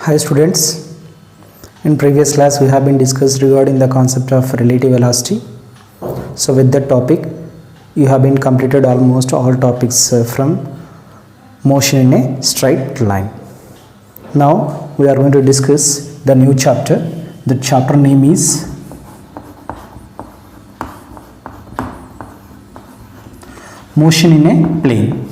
Hi students, in previous class we have been discussed regarding the concept of relative velocity. So with that topic you have been completed almost all topics from motion in a straight line. Now we are going to discuss the new chapter. The chapter name is motion in a plane.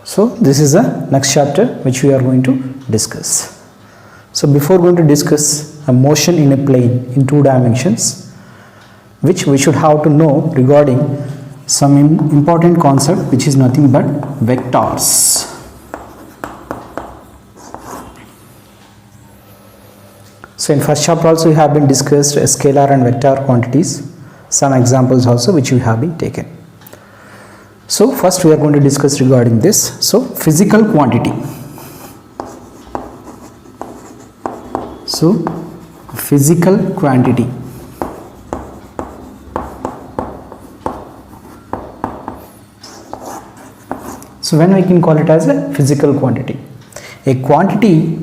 So this is the next chapter which we are going to discuss. So before going to discuss a motion in a plane in two dimensions, which we should have to know regarding some important concept which is nothing but vectors. So in first chapter also we have been discussed scalar and vector quantities, some examples also which we have been taken. So first we are going to discuss regarding this. So physical quantity. So physical quantity. So when we can call it as a physical quantity? A quantity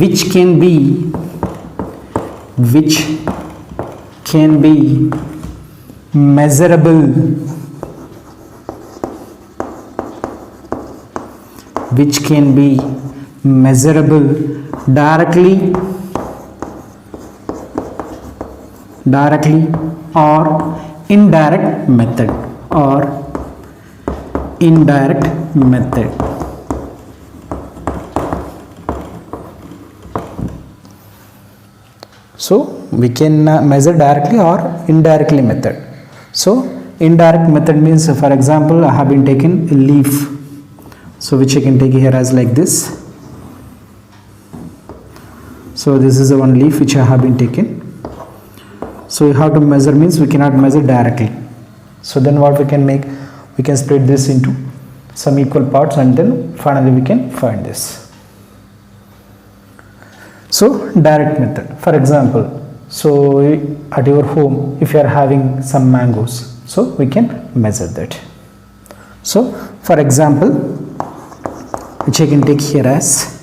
which can be measurable, directly or indirect method So we can measure directly or indirectly method. So indirect method means, for example, I have been taken a leaf, so which I can take here as like this. So this is the one leaf which I have been taken. So you have to measure means we cannot measure directly. So then what we can make? We can split this into some equal parts and then finally we can find this. So direct method, for example, so at your home if you are having some mangoes, so we can measure that. So for example, which I can take here as,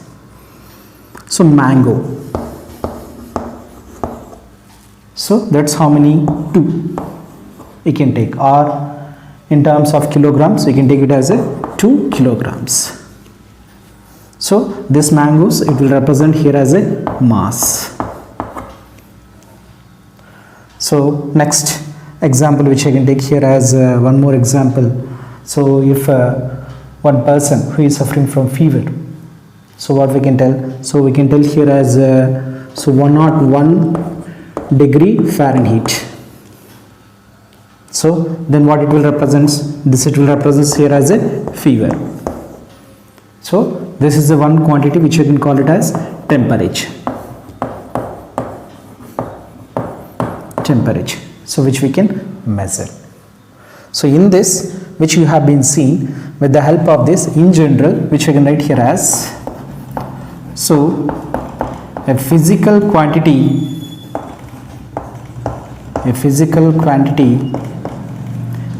so mango, so that's how many? 2 we can take, or in terms of kilograms we can take it as a 2 kilograms. So this mangoes, it will represent here as a mass. So next example which I can take here as one more example. So if one person who is suffering from fever, so what we can tell? So we can tell here as so 101 degree Fahrenheit. So then what it will represent? This it will represent here as a fever. So this is the one quantity which you can call it as temperature. So which we can measure. So in this, which you have been seen, with the help of this in general, which we can write here as, so a physical quantity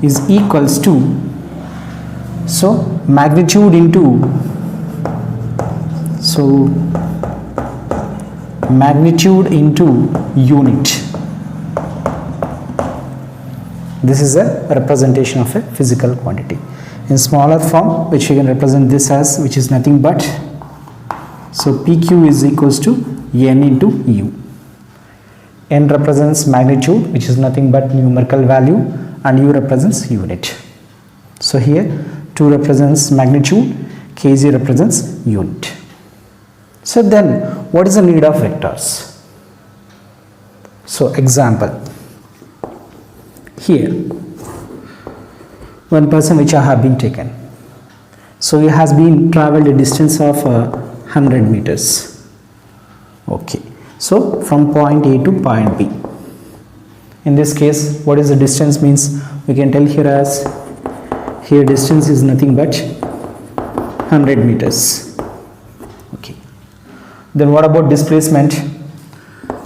is equals to, so magnitude into, so magnitude into unit. This is a representation of a physical quantity. In smaller form, which we can represent this as, which is nothing but, so PQ is equals to N into U. N represents magnitude, which is nothing but numerical value, and U represents unit. So here 2 represents magnitude, kg represents unit. So then what is the need of vectors? So example, here one person which I have been taken, so he has been traveled a distance of 100 meters. Okay, so from point A to point B. In this case, what is the distance means? We can tell here as, here distance is nothing but 100 meters. Okay. Then what about displacement?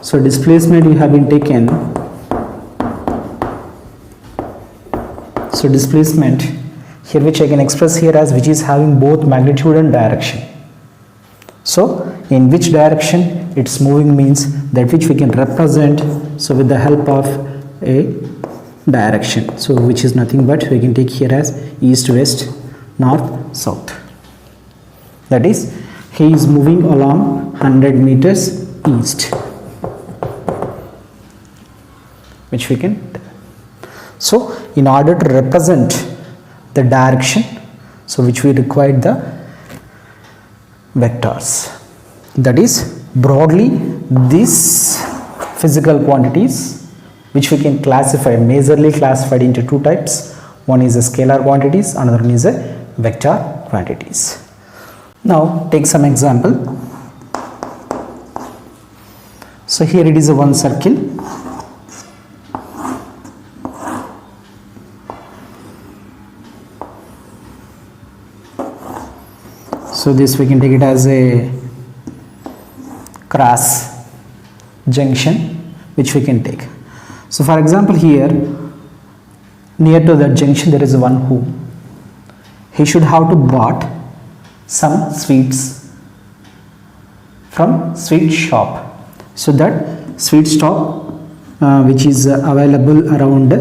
So displacement we have been taken. So displacement here, which I can express here as which is having both magnitude and direction. So in which direction it's moving means that which we can represent, so with the help of a direction, so which is nothing but we can take here as east, west, north, south. That is, he is moving along 100 meters east, which we can. So in order to represent the direction, so which we require the vectors. That is, broadly these physical quantities which we can classify, majorly classified into two types. One is a scalar quantities, another one is a vector quantities. Now take some example. So here it is a one circle. So this we can take it as a cross junction which we can take. So for example, here near to that junction there is one who he should have to bought some sweets from sweet shop. So that sweet shop which is available around,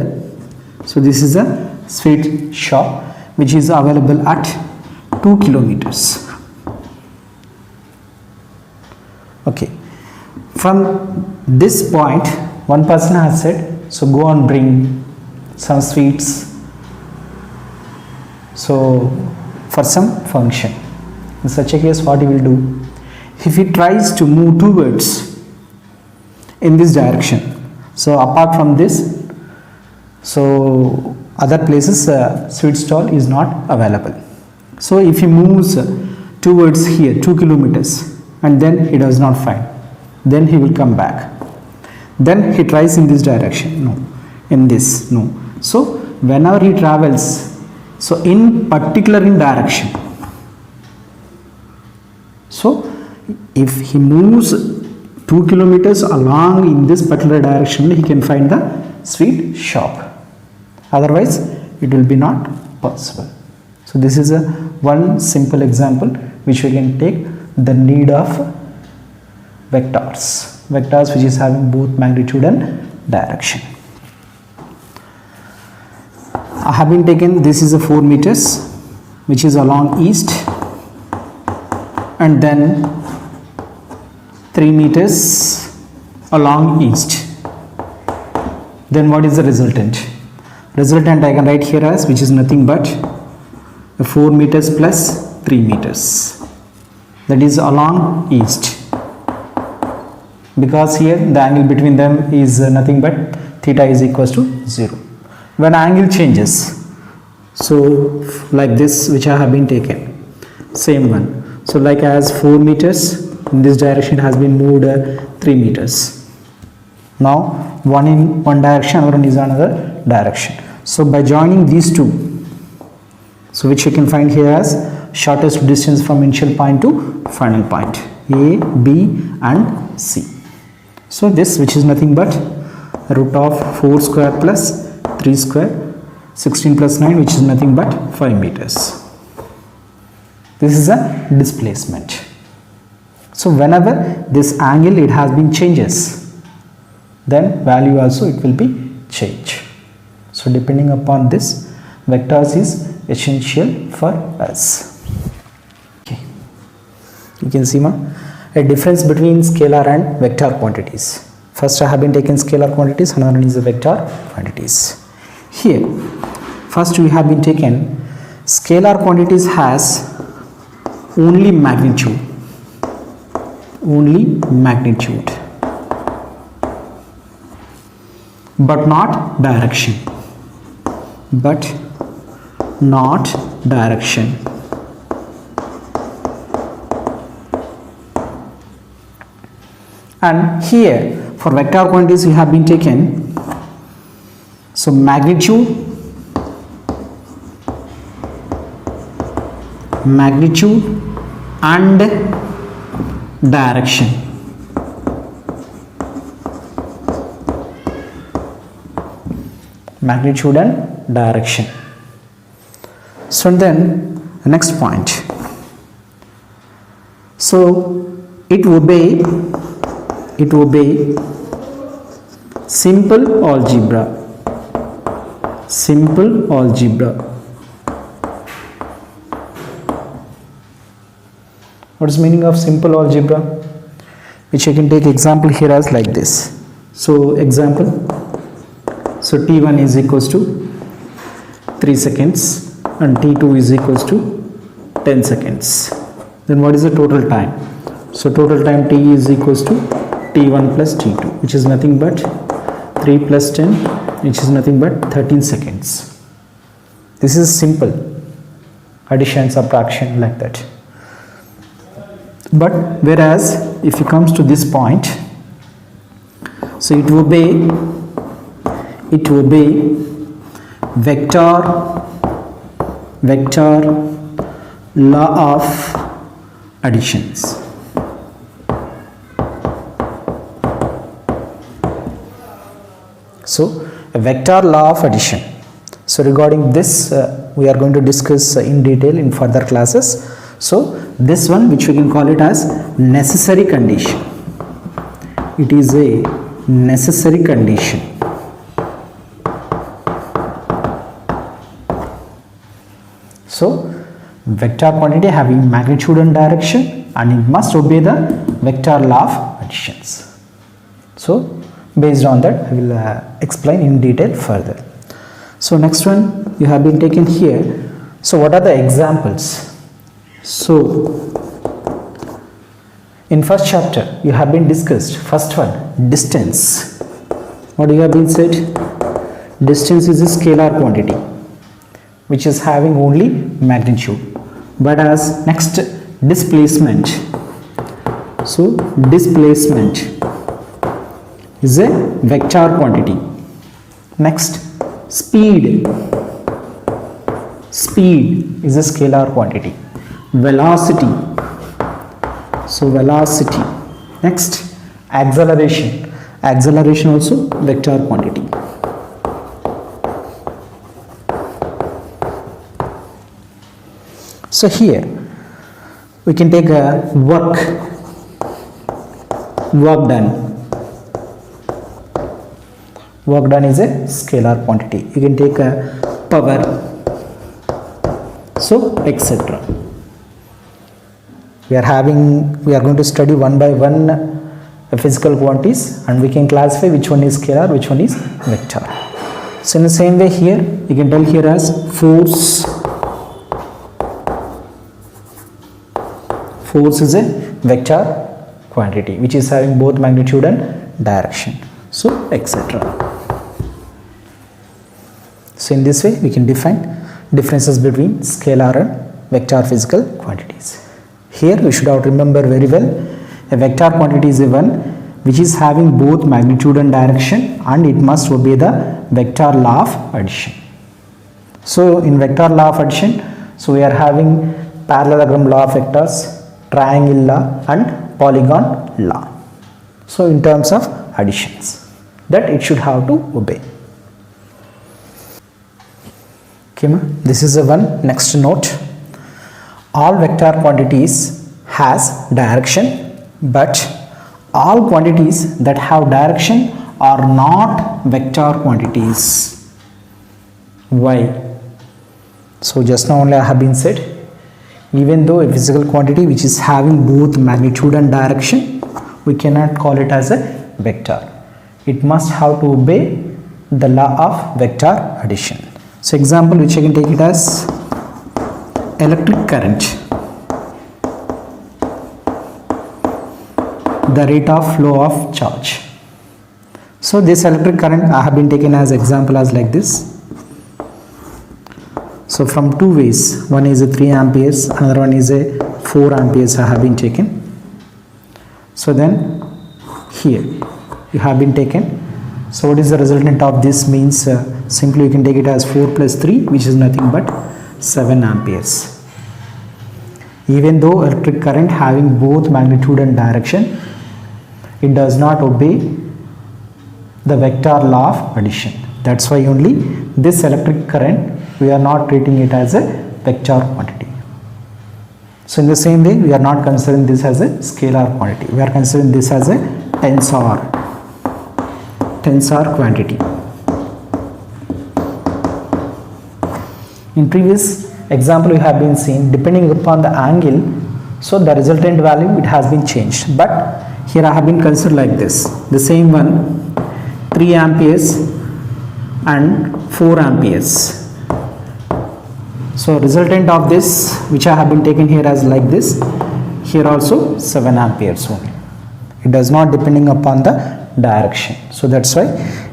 so this is a sweet shop which is available at 2 kilometers. Okay, from this point one person has said, so go and bring some sweets, so for some function. In such a case what he will do, if he tries to move towards in this direction, so apart from this, so other places sweet stall is not available. So if he moves towards here 2 kilometers and then he does not find, then he will come back. Then he tries in this direction, no, in this, no. So whenever he travels, so in particular in direction, so if he moves 2 kilometers along in this particular direction, he can find the sweet shop. Otherwise it will be not possible. So this is a one simple example which we can take, the need of vectors which is having both magnitude and direction. I have been taken, this is a 4 meters which is along east, and then 3 meters along east. Then what is the resultant? Resultant I can write here as which is nothing but 4 meters plus 3 meters, that is along east, because here the angle between them is nothing but theta is equals to 0. When angle changes, so like this which I have been taken, same one, so like as 4 meters in this direction has been moved 3 meters. Now one in one direction, another one is another direction. So by joining these two, so which you can find here as shortest distance from initial point to final point, A, B and C. So this which is nothing but root of 4 square plus 3 square, 16 plus 9 which is nothing but 5 meters. This is a displacement. So whenever this angle it has been changes, then value also it will be change. So depending upon this, vectors is essential for us. Okay, you can see a difference between scalar and vector quantities. First I have been taken scalar quantities, another one is the vector quantities. Here first we have been taken scalar quantities has only magnitude, but not direction, and here for vector quantities we have been taken, so magnitude and direction. Magnitude and direction. So then next point. So it obey simple algebra. Simple algebra. What is the meaning of simple algebra? Which I can take example here as like this. So example. So t1 is equals to 3 seconds and t2 is equals to 10 seconds. Then what is the total time? So total time t is equals to t1 plus t2, which is nothing but 3 plus 10, which is nothing but 13 seconds. This is simple addition, subtraction, like that. But whereas if it comes to this point, so it will be vector law of additions. So a vector law of addition. So regarding this we are going to discuss in detail in further classes. So this one, which we can call it as necessary condition. It is a necessary condition. So vector quantity having magnitude and direction, and it must obey the vector law of additions. So based on that I will explain in detail further. So next one you have been taken here. So what are the examples? So in first chapter you have been discussed, first one, distance. What you have been said? Distance is a scalar quantity which is having only magnitude. But as next, displacement. So displacement is a vector quantity. Next, speed. Speed is a scalar quantity. Velocity. So velocity. Next, acceleration. Acceleration also vector quantity. So here we can take a work done. Work done is a scalar quantity. You can take a power, so etc. We are going to study one by one physical quantities, and we can classify which one is scalar, which one is vector. So in the same way here you can tell here as force. Force is a vector quantity which is having both magnitude and direction, so etc. So in this way we can define differences between scalar and vector physical quantities. Here we should have to remember very well, a vector quantity is a one which is having both magnitude and direction, and it must obey the vector law of addition. So in vector law of addition, so we are having parallelogram law of vectors, triangle law and polygon law. So in terms of additions, that it should have to obey. Okay, this is the one. Next note, all vector quantities has direction, but all quantities that have direction are not vector quantities. Why? So just now only I have been said, even though a physical quantity which is having both magnitude and direction, we cannot call it as a vector. It must have to obey the law of vector addition. So example which I can take it as electric current. The rate of flow of charge. So this electric current I have been taken as example as like this. So from two ways, one is a 3 amperes, another one is a 4 amperes I have been taken. So then here you have been taken. So what is the resultant of this means simply you can take it as 4 plus 3, which is nothing but 7 amperes. Even though electric current having both magnitude and direction, it does not obey the vector law of addition. That's why only this electric current, we are not treating it as a vector quantity. So in the same way, we are not considering this as a scalar quantity. We are considering this as a tensor quantity. In previous example, we have been seen, depending upon the angle, so the resultant value, it has been changed. But here I have been considered like this. The same one, 3 amperes and 4 amperes. So resultant of this, which I have been taken here as like this, here also 7 amperes only. It does not depending upon the direction. So that's why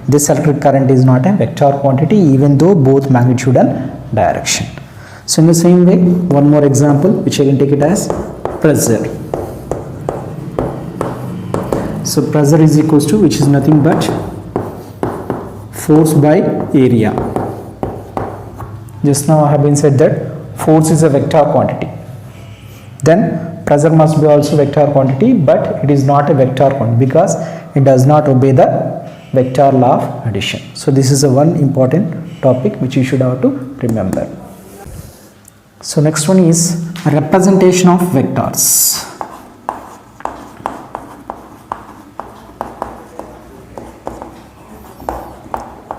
this electric current is not a vector quantity, even though both magnitude and direction. So in the same way, one more example, which I can take it as pressure. So pressure is equals to, which is nothing but force by area. Just now I have been said that force is a vector quantity. Then pressure must be also vector quantity, but it is not a vector quantity because it does not obey the vector law of addition. So this is a one important topic which you should have to remember. So next one is representation of vectors.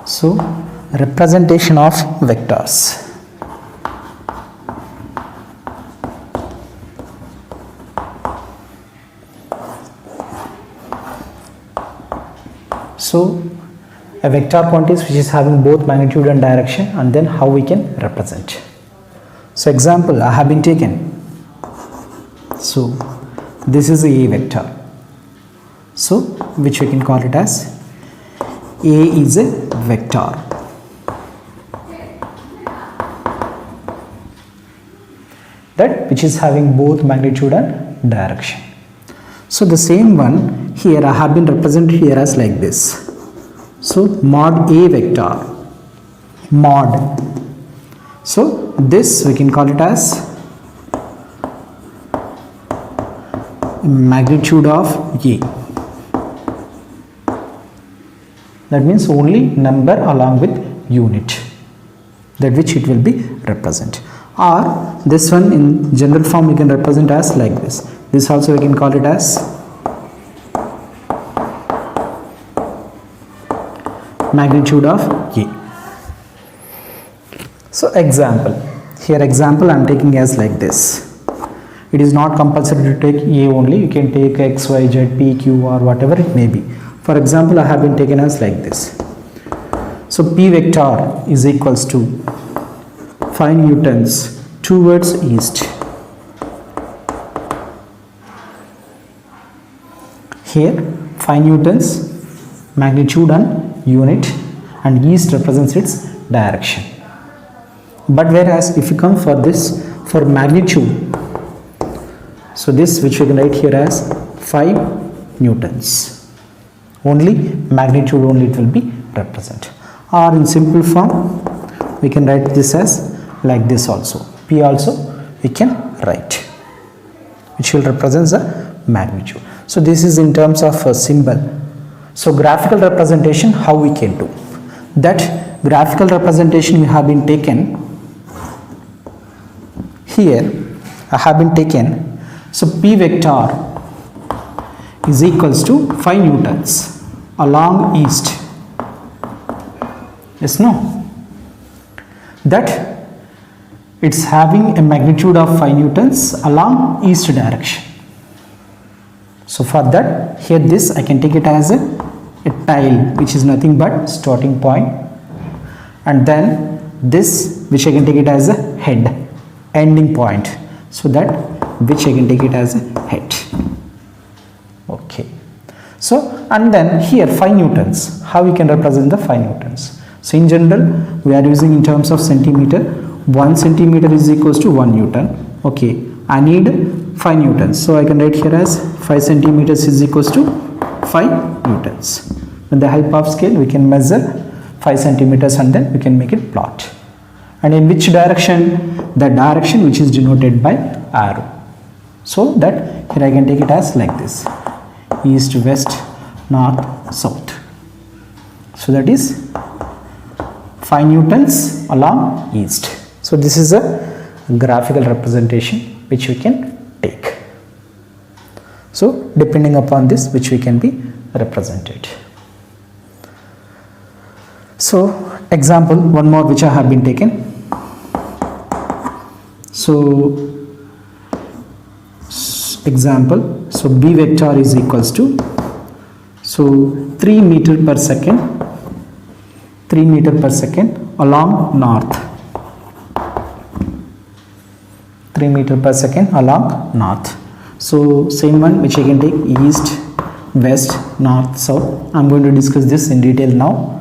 So representation of vectors. So a vector quantity which is having both magnitude and direction, and then how we can represent. So example I have been taken. So this is a vector. So which we can call it as A is a vector. That which is having both magnitude and direction. So the same one here I have been represented here as like this. So mod A vector, mod. So this we can call it as magnitude of A. That means only number along with unit, that which it will be represent. Or this one in general form we can represent as like this. This also we can call it as magnitude of A. So example, here example I am taking as like this. It is not compulsory to take A only, you can take X, Y, Z, P, Q or whatever it may be. For example, I have been taken as like this. So P vector is equals to 5 newtons towards east. Here 5 newtons magnitude and unit, and east represents its direction. But whereas if you come for this, for magnitude, so this which we can write here as 5 newtons. Only magnitude only it will be represent. Or in simple form we can write this as like this also. P also we can write, which will represent the magnitude. So this is in terms of a symbol. So graphical representation, how we can do that? Graphical representation we have been taken here. I have been taken. So P vector is equals to 5 newtons along east. Yes, no? That it's having a magnitude of 5 newtons along east direction. So for that, here this I can take it as a tile, which is nothing but starting point, and then this which I can take it as a head, ending point. So that which I can take it as a head. Okay. So and then here 5 newtons, how we can represent the 5 newtons? So in general we are using in terms of centimeter. 1 centimeter is equals to 1 newton. Okay, I need 5 newtons, so I can write here as 5 centimeters is equals to 5 newtons. With the help of scale we can measure 5 centimeters and then we can make it plot. And in which direction? The direction which is denoted by arrow. So that here I can take it as like this, east, west, north, south. So that is 5 newtons along east. So this is a graphical representation which we can take. So depending upon this which we can be represented. So example one more which I have been taken. So example, so B vector is equals to, so 3 meter per second, 3 meter per second along north, 3 meter per second along north. So same one which I can take east, west, north, south. I am going to discuss this in detail now.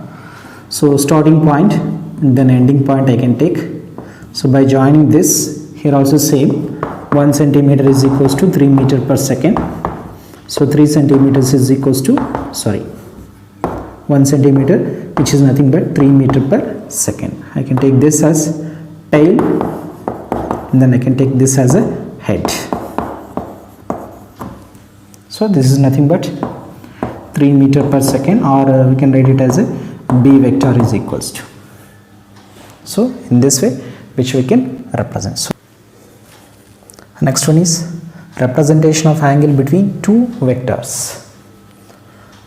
So starting point and then ending point I can take. So by joining this, here also same, 1 centimeter is equals to 3 meter per second. So 3 centimeters is equals to, 1 centimeter, which is nothing but 3 meter per second. I can take this as tail and then I can take this as a head. So this is nothing but 3 meter per second, or we can write it as a B vector is equals to. So in this way which we can represent. So next one is representation of angle between two vectors.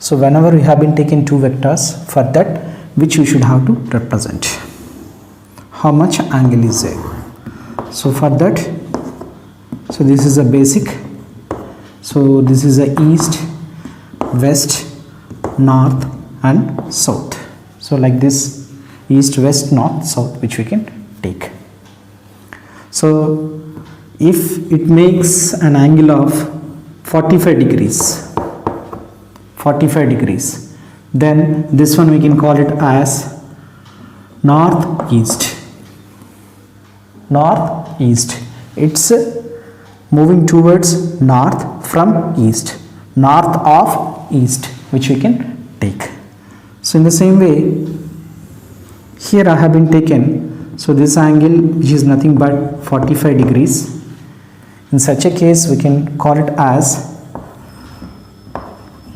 So whenever we have been taking two vectors, for that which we should have to represent, how much angle is there. So for that, so this is a basic, so this is a east, west, north and south. So like this, east, west, north, south, which we can take. So if it makes an angle of 45 degrees, then this one we can call it as northeast. It's moving towards north from east, north of east, which we can take. So in the same way, here I have been taken, so this angle which is nothing but 45 degrees. In such a case we can call it as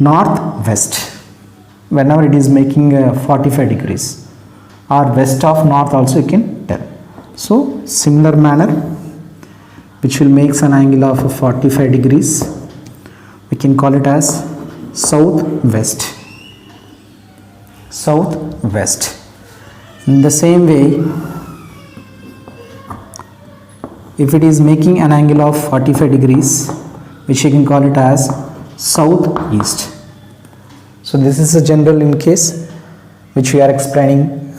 northwest whenever it is making 45 degrees, or west of north also you can tell. So similar manner which will make an angle of 45 degrees, we can call it as southwest. In the same way, if it is making an angle of 45 degrees, which you can call it as southeast. So this is a general in case which we are explaining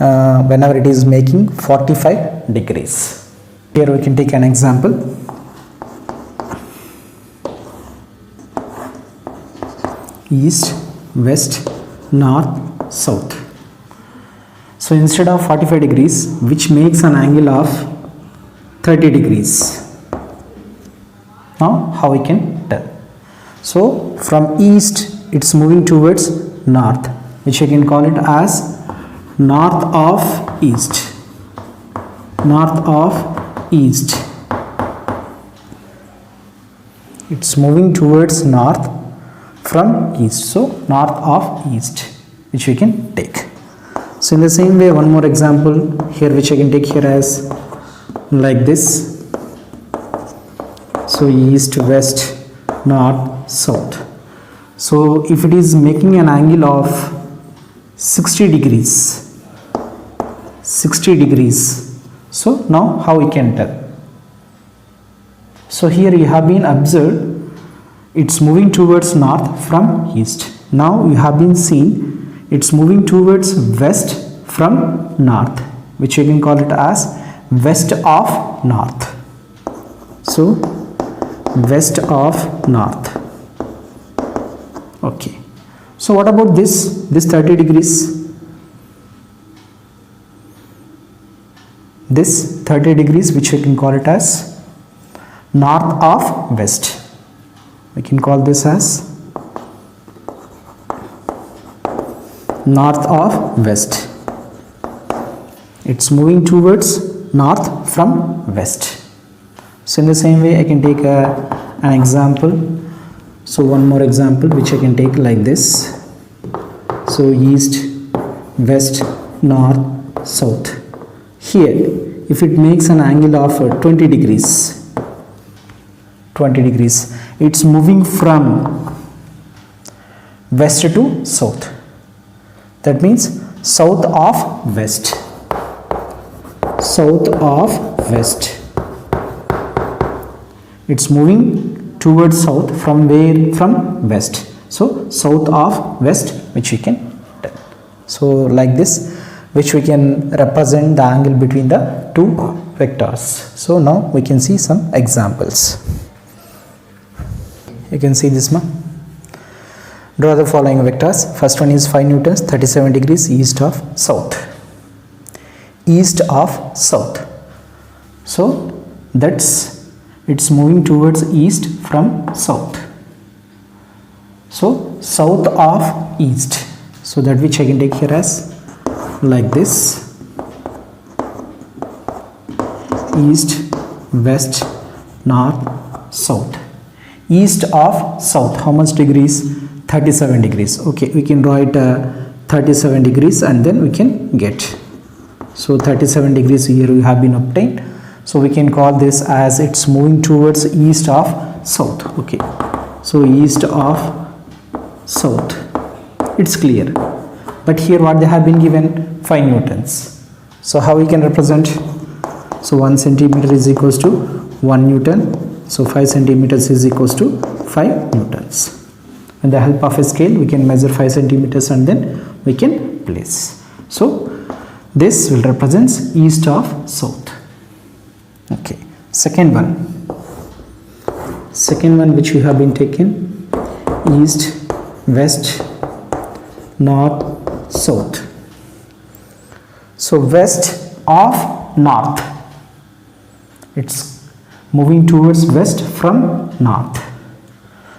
whenever it is making 45 degrees. Here we can take an example. East, west, north, south. So instead of 45 degrees, which makes an angle of 30 degrees. Now how we can tell? So from east it's moving towards north, which I can call it as north of east. It's moving towards north from east, so north of east, which we can take. So in the same way, one more example here which I can take here as like this. So east, west, north, south. So if it is making an angle of 60 degrees, so now how we can tell? So here you have been observed it's moving towards north from east. Now you have been seen it's moving towards west from north, which you can call it as west of north. So west of north. Okay. So what about this 30 degrees? This 30 degrees, which we can call it as north of west. We can call this as north of west. It's moving towards north from west. So in the same way I can take an example. So one more example which I can take like this. So east, west, north, south. Here if it makes an angle of 20 degrees, it's moving from west to south. That means south of west. It's moving towards south from where? From west. So south of west, which we can tell. So like this, which we can represent the angle between the two vectors. So now we can see some examples. You can see this one. Draw the following vectors. First one is 5 newtons, 37 degrees east of south. So it's moving towards east from south. So south of east. So that which I can take here as like this. East, west, north, south. East of south, how much degrees? 37 degrees. Okay, we can draw it 37 degrees and then we can get. So 37 degrees here we have been obtained. So we can call this as it's moving towards east of south. Okay, so east of south. It's clear. But here what they have been given? 5 newtons. So how we can represent? So 1 centimeter is equals to 1 newton. So 5 centimeters is equals to 5 newtons. With the help of a scale we can measure 5 centimeters and then we can place. So this will represent east of south. Okay, second one which we have been taken, east, west, north, south. So west of north, it's moving towards west from north.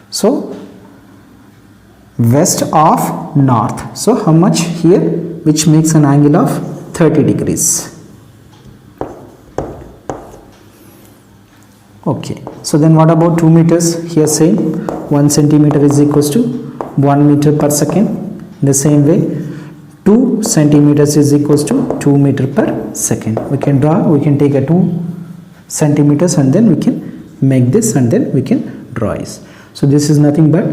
So west of north. So how much here? Which makes an angle of 30 degrees. Okay, so then what about 2 meters? Here same, 1 centimeter is equals to 1 meter per second. The same way 2 centimeters is equals to 2 meter per second. We can take a 2 centimeters and then we can make this and then we can draw it. So this is nothing but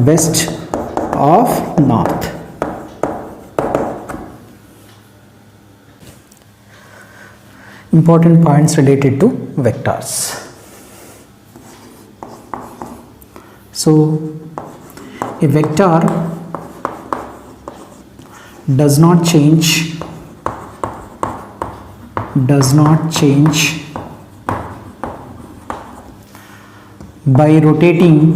west of north. Important points related to vectors. So a vector does not change by rotating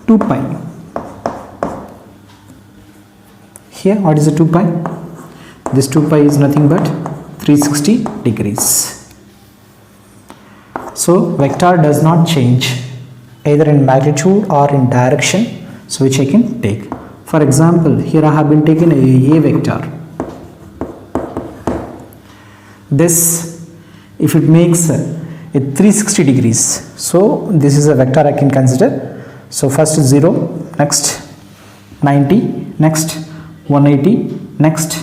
2 pi. Here what is the 2 pi? This 2 pi is nothing but 360 degrees. So vector does not change either in magnitude or in direction, so which I can take. For example, here I have been taken a vector. This, if it makes a 360 degrees, so this is a vector I can consider. So first 0, next 90, next 180, next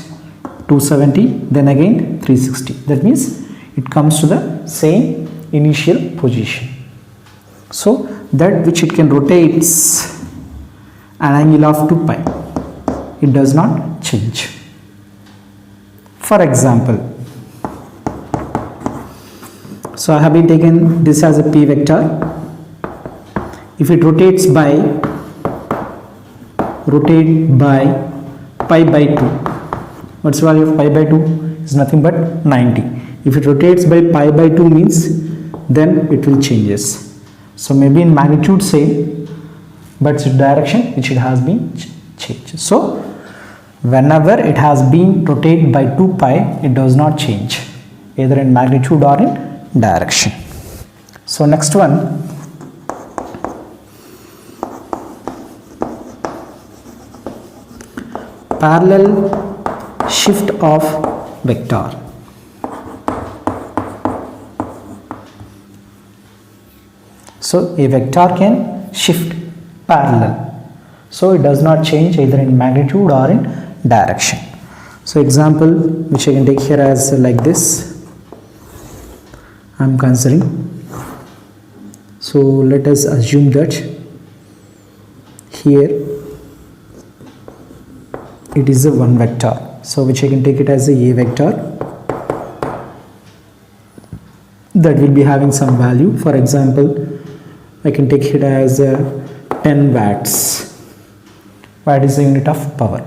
270, then again 360. That means it comes to the same initial position. So that which it can rotates an angle of 2 pi, it does not change. For example, so I have been taken this as a p vector. If it rotates by pi by 2, what's the value of pi by 2? Is nothing but 90. If it rotates by pi by 2 means then it will changes. So maybe in magnitude same, but its direction which it has been changed. So whenever it has been rotated by 2 pi, it does not change either in magnitude or in direction. So next one, parallel shift of vector. So a vector can shift parallel. So it does not change either in magnitude or in direction. So example which I can take here as like this, I am considering. So let us assume that here it is a one vector, so which I can take it as a vector that will be having some value. For example, I can take it as 10 watts. Watt is the unit of power.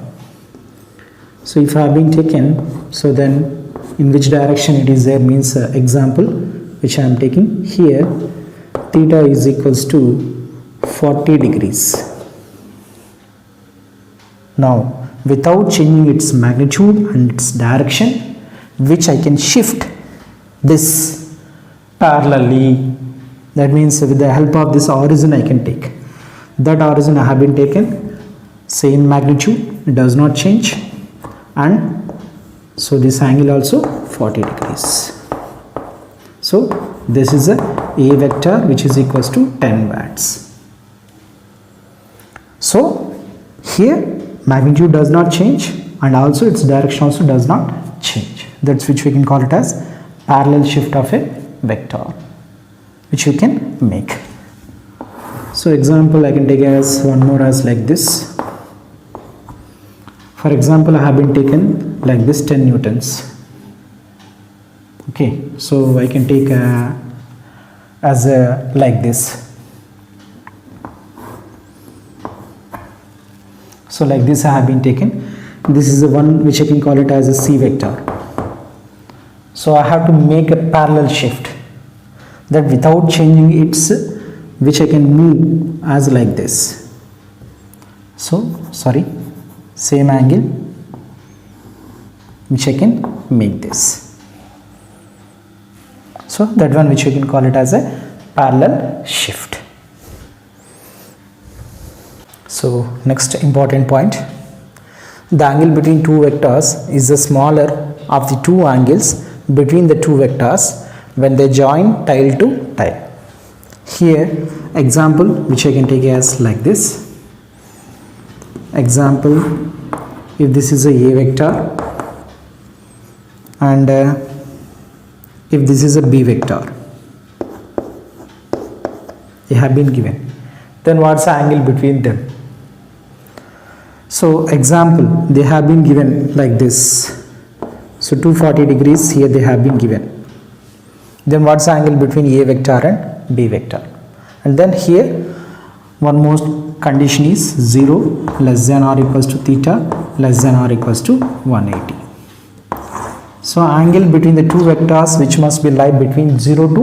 So if I have been taken, so then in which direction it is there means example which I am taking here, theta is equals to 40 degrees. Now without changing its magnitude and its direction, which I can shift this parallelly, that means with the help of this origin I can take. That origin I have been taken, same magnitude, it does not change, and so this angle also 40 degrees. So this is a vector which is equals to 10 watts. So here magnitude does not change and also its direction also does not change. That's which we can call it as parallel shift of a vector, which you can make. So example I can take as one more as like this. For example, I have been taken like this 10 newtons. Okay, so I can take as like this. So like this I have been taken. This is the one which I can call it as a C vector. So I have to make a parallel shift that without changing its, which I can move as like this. So sorry, same angle which I can make this. So that one which you can call it as a parallel shift. So next important point, the angle between two vectors is the smaller of the two angles between the two vectors when they join tile to tile. Here example which I can take as like this. Example, if this is a vector and if this is a B vector, they have been given, then what's the angle between them? So example, they have been given like this. So 240 degrees here they have been given. Then what's the angle between A vector and B vector? And then here one more condition is 0 less than or equals to theta less than or equals to 180. So angle between the two vectors which must be lie between 0 to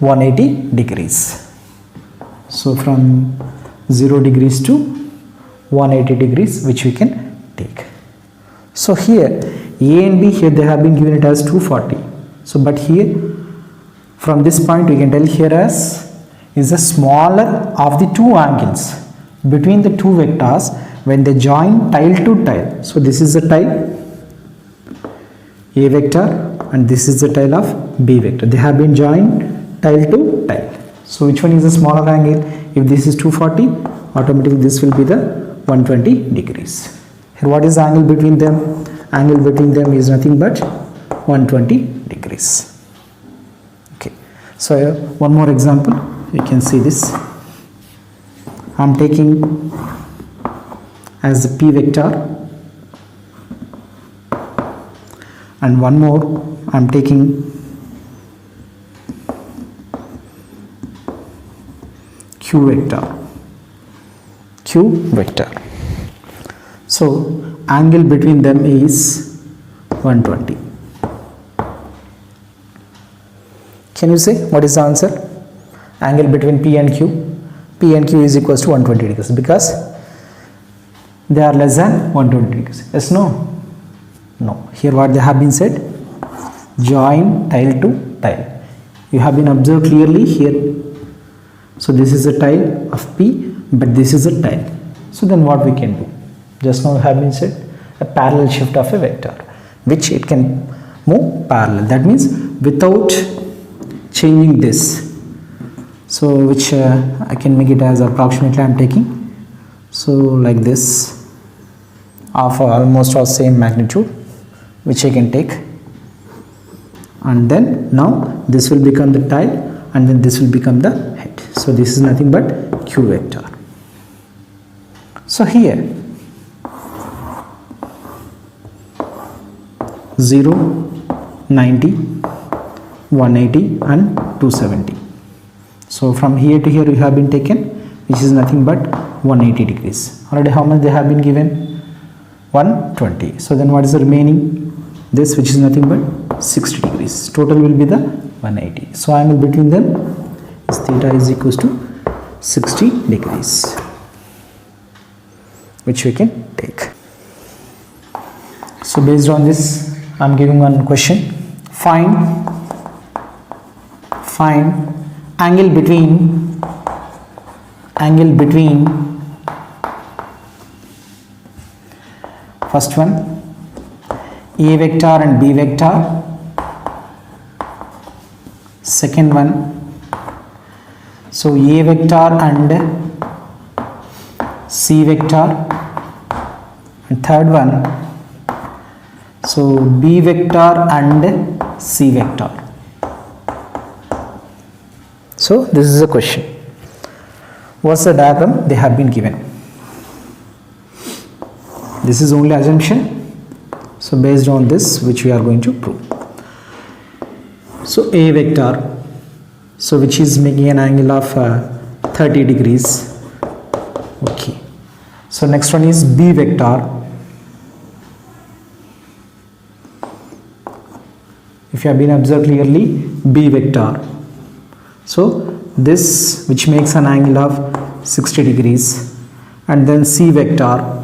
180 degrees. So from 0 degrees to 180 degrees which we can take. So here A and B, here they have been given it as 240. So but here from this point we can tell here as is the smaller of the two angles between the two vectors when they join tile to tile. So this is the tile A vector and this is the tile of B vector. They have been joined tile to tile. So which one is the smaller angle? If this is 240, automatically this will be the 120 degrees. Here what is the angle between them? Angle between them is nothing but 120 degrees. Okay. So one more example, you can see this. I am taking as the P vector and one more I am taking Q vector. Q vector. So angle between them is 120. Can you say what is the answer? Angle between P and Q. P and Q is equals to 120 degrees because they are less than 120 degrees. Yes, no? No. Here what they have been said? Join tile to tile. You have been observed clearly here. So this is a tile of P, but this is a tile. So then what we can do? Just now have been said a parallel shift of a vector, which it can move parallel. That means without changing this, so which I can make it as approximately I am taking, so like this, of almost of same magnitude, which I can take, and then now this will become the tile and then this will become the head. So this is nothing but q vector. So here 0, 90, 180 and 270. So from here to here we have been taken, which is nothing but 180 degrees. Already how much they have been given? 120. So then what is the remaining? This, which is nothing but 60 degrees. Total will be the 180. So angle between them is theta is equals to 60 degrees, which we can take. So based on this, I am giving one question. Find angle between first one A vector and B vector, second one so A vector and C vector, and third one so B vector and C vector. So this is a question. What's the diagram they have been given? This is only assumption. So based on this, which we are going to prove. So A vector, so which is making an angle of 30 degrees. Okay. So next one is B vector. If you have been observed clearly, B vector. So this, which makes an angle of 60 degrees, and then C vector.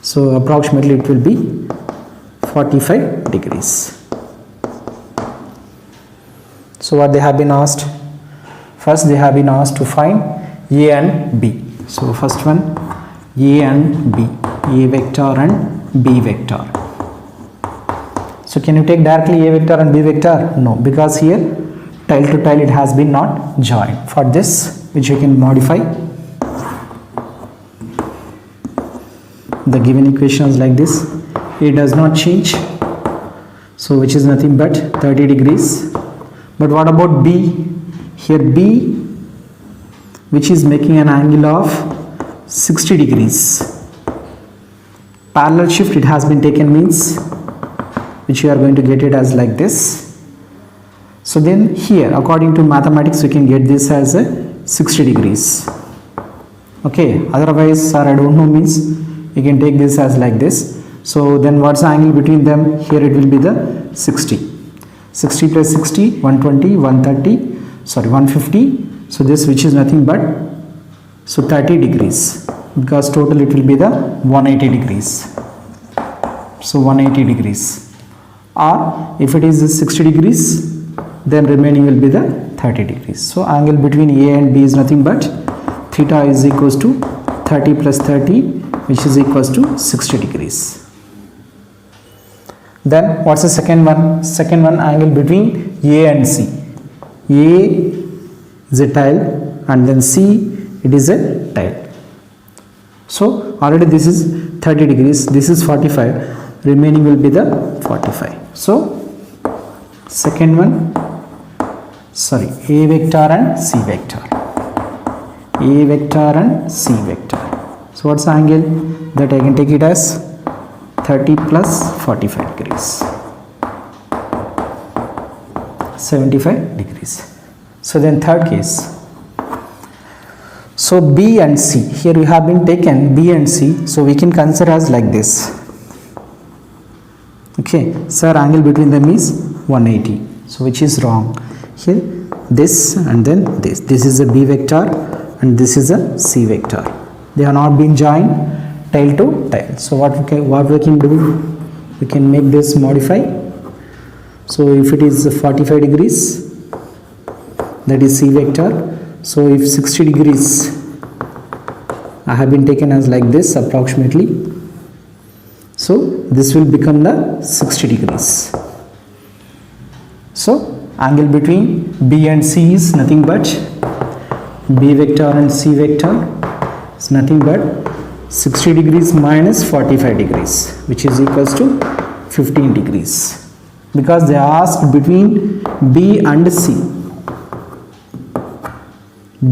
So approximately it will be 45 degrees. So what they have been asked? First they have been asked to find A and B. So first one A and B, A vector and B vector. So can you take directly A vector and B vector? No, because here tile to tile it has been not joined. For this, which you can modify, the given equation is like this. A does not change, so which is nothing but 30 degrees. But what about B? Here B, which is making an angle of 60 degrees. Parallel shift it has been taken means, which you are going to get it as like this. So then here according to mathematics we can get this as a 60 degrees. Okay, otherwise sir I don't know means you can take this as like this. So then what's the angle between them? Here it will be the 60 plus 60, 120, 130, sorry 150. So this, which is nothing but so 30 degrees, because total it will be the 180 degrees. So 180 degrees. Or if it is 60 degrees, then remaining will be the 30 degrees. So angle between A and B is nothing but theta is equals to 30 plus 30, which is equals to 60 degrees. Then what's the second one? Second one, angle between A and C. A is a tile and then C it is a tile. So already this is 30 degrees, this is 45, remaining will be the 45. So second one, sorry, A vector and C vector. A vector and C vector. So what's the angle? That I can take it as 30 plus 45 degrees. 75 degrees. So then third case. So B and C. Here we have been taken B and C. So we can consider as like this. Okay, sir, angle between them is 180. So which is wrong? Here this and then this. This is a B vector and this is a C vector. They have not been joined tile to tile. So what we can do? We can make this modify. So if it is 45 degrees, that is C vector. So if 60 degrees, I have been taken as like this approximately. So this will become the 60 degrees. So angle between B and C is nothing but B vector and C vector is nothing but 60 degrees minus 45 degrees, which is equals to 15 degrees, because they asked between B and C.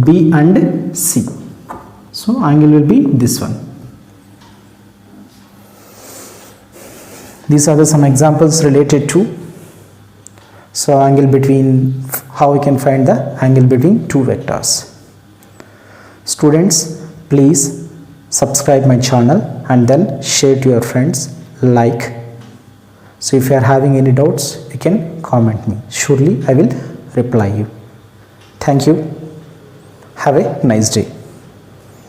B and C. So angle will be this one. These are some examples related to angle between, how we can find the angle between two vectors. Students, please subscribe my channel and then share to your friends, like. So if you are having any doubts, you can comment me. Surely I will reply you. Thank you. Have a nice day.